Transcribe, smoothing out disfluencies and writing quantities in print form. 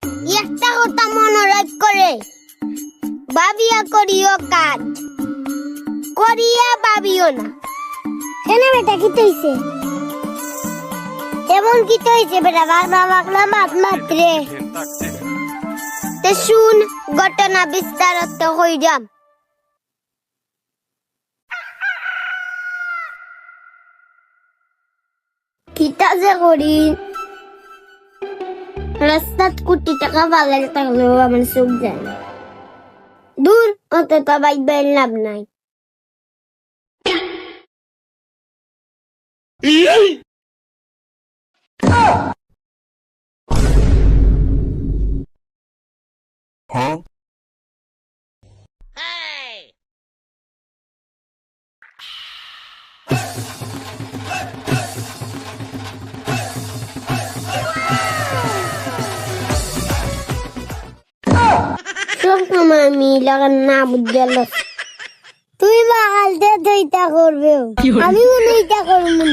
একটা কথা মনে করে ভাবিয়া করিও কাজ করিয়া ভাবিও না। কেন বেটা কি হইছে? এমন কি হইছে বেটা? বাবা মাত্রে তে শুন ঘটনা বিস্তারিত হই যাম। কিতা যে করি রাস্তাত কোটি টাকা পালাই থাকলেও আমার চোখ যায় না। দূর অন্তত বাইক লাভ নাই। সব সময় আমি লাগান না বুঝল। তুই বাগালতে তো ইটা করবে, আমি মনে ইটা করবো।